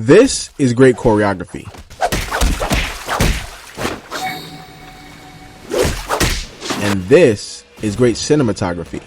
This is great choreography. And this is great cinematography.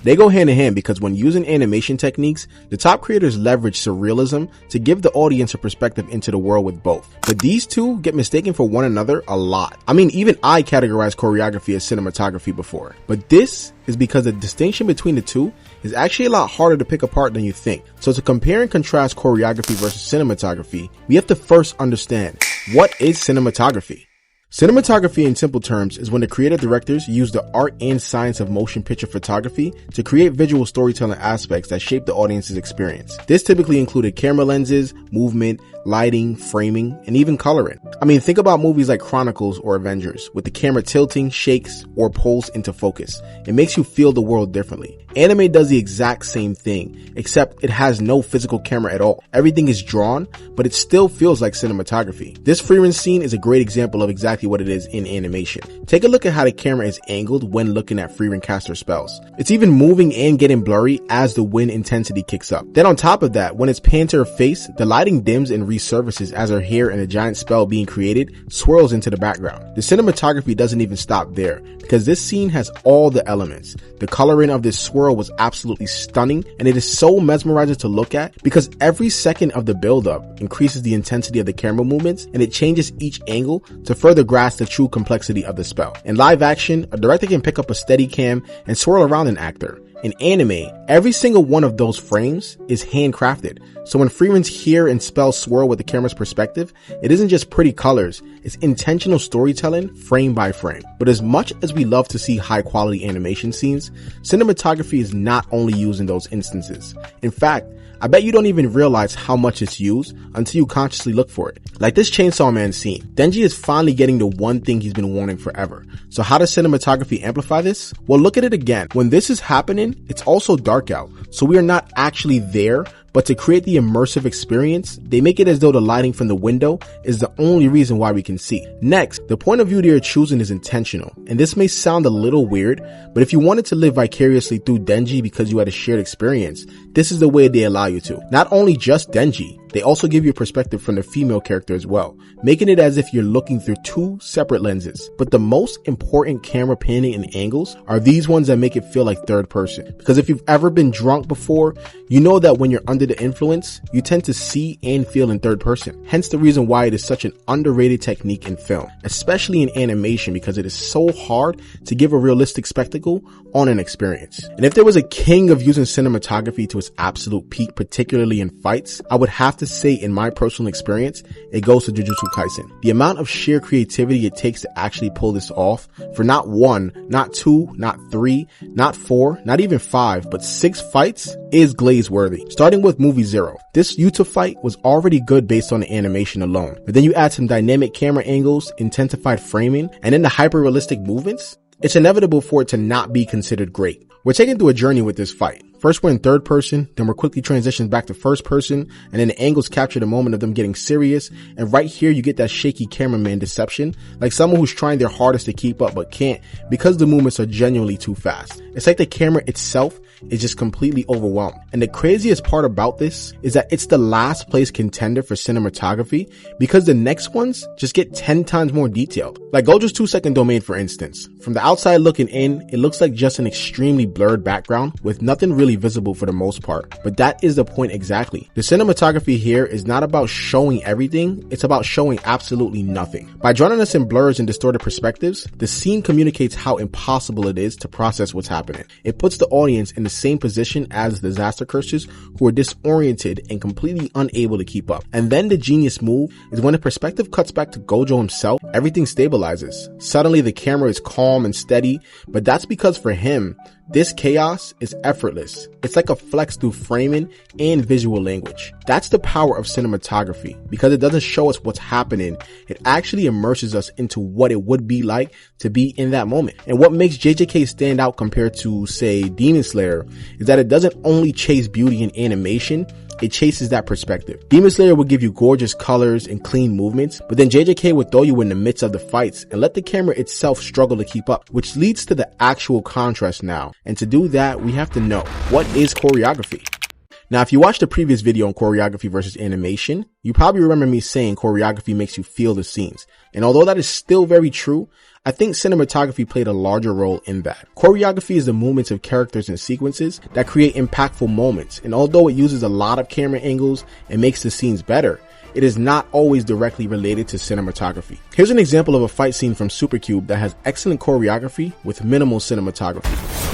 They go hand in hand because when using animation techniques, the top creators leverage surrealism to give the audience a perspective into the world with both. But these two get mistaken for one another a lot. I mean, even I categorized choreography as cinematography before. But this is because the distinction between the two is actually a lot harder to pick apart than you think. So to compare and contrast choreography versus cinematography, we have to first understand, what is cinematography? Cinematography in simple terms is when the creative directors use the art and science of motion picture photography to create visual storytelling aspects that shape the audience's experience. This typically included camera lenses, movement, lighting, framing, and even coloring. I mean, think about movies like Chronicles or Avengers, with the camera tilting, shakes, or pulls into focus. It makes you feel the world differently. Anime does the exact same thing, except it has no physical camera at all. Everything is drawn, but it still feels like cinematography. This Frieren scene is a great example of exactly what it is in animation. Take a look at how the camera is angled when looking at Frieren cast her spells. It's even moving and getting blurry as the wind intensity kicks up. Then on top of that, when it's panned to her face, the lighting dims and resurfaces as her hair and a giant spell being created swirls into the background. The cinematography doesn't even stop there, because this scene has all the elements. The coloring of this swirl was absolutely stunning, and it is so mesmerizing to look at because every second of the build-up increases the intensity of the camera movements, and it changes each angle to further grasp the true complexity of the spell. In live action, a director can pick up a steady cam and swirl around an actor. In anime, every single one of those frames is handcrafted. So when Frieren's hair and spells swirl with the camera's perspective, it isn't just pretty colors, it's intentional storytelling frame by frame. But as much as we love to see high quality animation scenes, cinematography is not only used in those instances. In fact, I bet you don't even realize how much it's used until you consciously look for it. Like this Chainsaw Man scene. Denji is finally getting the one thing he's been wanting forever. So how does cinematography amplify this? Well, look at it again. When this is happening, it's also dark out. So we are not actually there, but to create the immersive experience, they make it as though the lighting from the window is the only reason why we can see. Next, the point of view they are choosing is intentional. And this may sound a little weird, but if you wanted to live vicariously through Denji because you had a shared experience, this is the way they allow you to. Not only just Denji, they also give you a perspective from the female character as well, making it as if you're looking through two separate lenses. But the most important camera panning and angles are these ones that make it feel like third person. Because if you've ever been drunk before, you know that when you're under the influence, you tend to see and feel in third person. Hence the reason why it is such an underrated technique in film, especially in animation, because it is so hard to give a realistic spectacle on an experience. And if there was a king of using cinematography to its absolute peak, particularly in fights, I would have to say, in my personal experience, it goes to Jujutsu Kaisen. The amount of sheer creativity it takes to actually pull this off for not one, not two, not three, not four, not even five, but 6 fights is glaze worthy. Starting with movie 0. This Yuta fight was already good based on the animation alone, but then you add some dynamic camera angles, intensified framing, and then the hyper-realistic movements, it's inevitable for it to not be considered great. We're taken through a journey with this fight. First we're in third person, then we're quickly transitioned back to first person, and then the angles capture the moment of them getting serious, and right here you get that shaky cameraman deception, like someone who's trying their hardest to keep up but can't because the movements are genuinely too fast. It's like the camera itself is just completely overwhelmed. And the craziest part about this is that it's the last place contender for cinematography because the next ones just get 10 times more detailed. Like Gojo's 2-second domain, for instance. From the outside looking in, it looks like just an extremely blurred background with nothing really visible for the most part. But that is the point exactly. The cinematography here is not about showing everything, it's about showing absolutely nothing. By drowning us in blurs and distorted perspectives, the scene communicates how impossible it is to process what's happening. It puts the audience in the same position as disaster cursors who are disoriented and completely unable to keep up. And then the genius move is when the perspective cuts back to Gojo himself, everything stabilizes. Suddenly the camera is calm and steady, but that's because for him, this chaos is effortless. It's like a flex through framing and visual language. That's the power of cinematography. Because it doesn't show us what's happening, it actually immerses us into what it would be like to be in that moment. And what makes JJK stand out compared to, say, Demon Slayer is that it doesn't only chase beauty in animation, it chases that perspective. Demon Slayer would give you gorgeous colors and clean movements, but then JJK would throw you in the midst of the fights and let the camera itself struggle to keep up, which leads to the actual contrast now. And to do that, we have to know, what is choreography? Now, if you watched the previous video on choreography versus animation, you probably remember me saying choreography makes you feel the scenes. And although that is still very true, I think cinematography played a larger role in that. Choreography is the movements of characters and sequences that create impactful moments. And although it uses a lot of camera angles and makes the scenes better, it is not always directly related to cinematography. Here's an example of a fight scene from Supercube that has excellent choreography with minimal cinematography.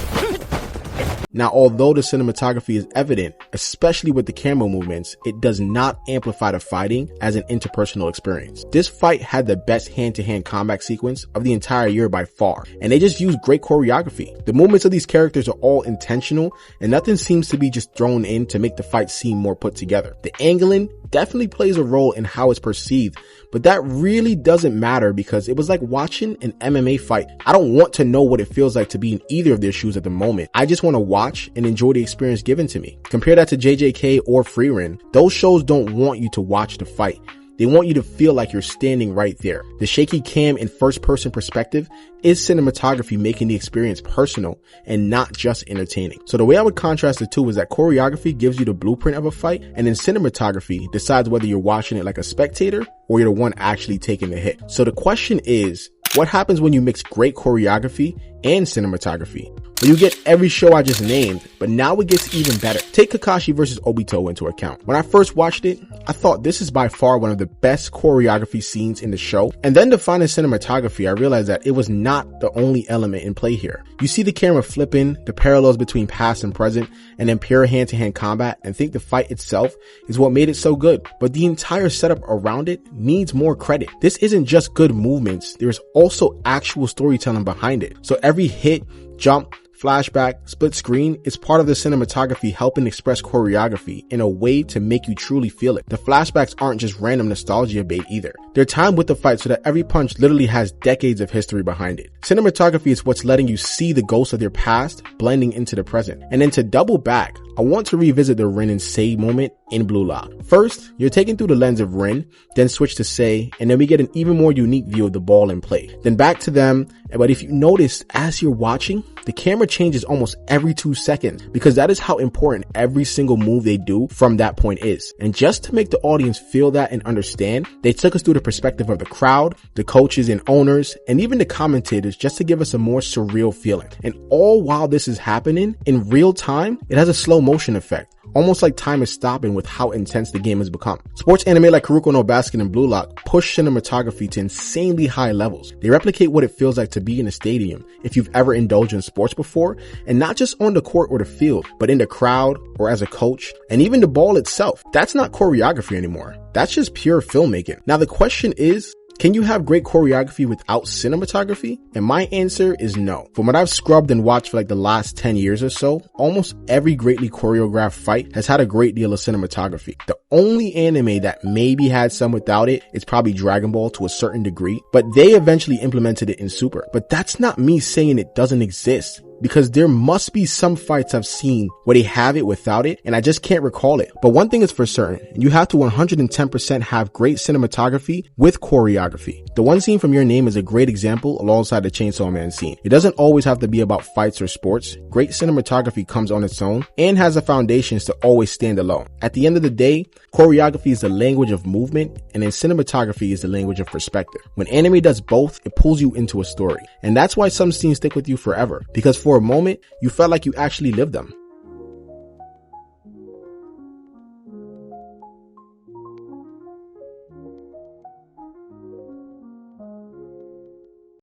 Now, although the cinematography is evident, especially with the camera movements, it does not amplify the fighting as an interpersonal experience. This fight had the best hand-to-hand combat sequence of the entire year by far, and they just used great choreography. The movements of these characters are all intentional, and nothing seems to be just thrown in to make the fight seem more put together. The angling definitely plays a role in how it's perceived, but that really doesn't matter because it was like watching an MMA fight. I don't want to know what it feels like to be in either of their shoes at the moment. I just want to watch and enjoy the experience given to me. Compare that to JJK or Freerin. Those shows don't want you to watch the fight. They want you to feel like you're standing right there. The shaky cam and first person perspective is cinematography making the experience personal and not just entertaining. So the way I would contrast the two is that choreography gives you the blueprint of a fight, and then cinematography decides whether you're watching it like a spectator or you're the one actually taking the hit. So the question is, what happens when you mix great choreography and cinematography? Well, you get every show I just named, but now it gets even better. Take Kakashi vs. Obito into account. When I first watched it, I thought this is by far one of the best choreography scenes in the show. And then to find the cinematography, I realized that it was not the only element in play here. You see the camera flipping, the parallels between past and present, and then pure hand-to-hand combat, and think the fight itself is what made it so good. But the entire setup around it needs more credit. This isn't just good movements, there's also actual storytelling behind it. So every hit, jump, flashback, split screen is part of the cinematography helping express choreography in a way to make you truly feel it. The flashbacks aren't just random nostalgia bait either. They're timed with the fight so that every punch literally has decades of history behind it. Cinematography is what's letting you see the ghosts of their past blending into the present. And then to double back, I want to revisit the Rin and Sei moment in Blue Lock. First, you're taken through the lens of Rin, then switch to Sei, and then we get an even more unique view of the ball in play. Then back to them, but if you notice, as you're watching, the camera changes almost every 2 seconds because that is how important every single move they do from that point is. And just to make the audience feel that and understand, they took us through the perspective of the crowd, the coaches and owners, and even the commentators just to give us a more surreal feeling. And all while this is happening, in real time, it has a slow motion effect. Almost like time is stopping with how intense the game has become. Sports anime like Kuroko no Basket and Blue Lock push cinematography to insanely high levels. They replicate what it feels like to be in a stadium if you've ever indulged in sports before, and not just on the court or the field, but in the crowd or as a coach, and even the ball itself. That's not choreography anymore. That's just pure filmmaking. Now the question is, can you have great choreography without cinematography? And my answer is no. From what I've scrubbed and watched for like the last 10 years or so, almost every greatly choreographed fight has had a great deal of cinematography. The only anime that maybe had some without it is probably Dragon Ball to a certain degree, but they eventually implemented it in Super. But that's not me saying it doesn't exist, because there must be some fights I've seen where they have it without it, and I just can't recall it. But one thing is for certain, you have to 110% have great cinematography with choreography. The one scene from Your Name is a great example alongside the Chainsaw Man scene. It doesn't always have to be about fights or sports. Great cinematography comes on its own and has the foundations to always stand alone. At the end of the day, choreography is the language of movement, and then cinematography is the language of perspective. When anime does both, it pulls you into a story. And that's why some scenes stick with you forever, because for a moment, you felt like you actually lived them.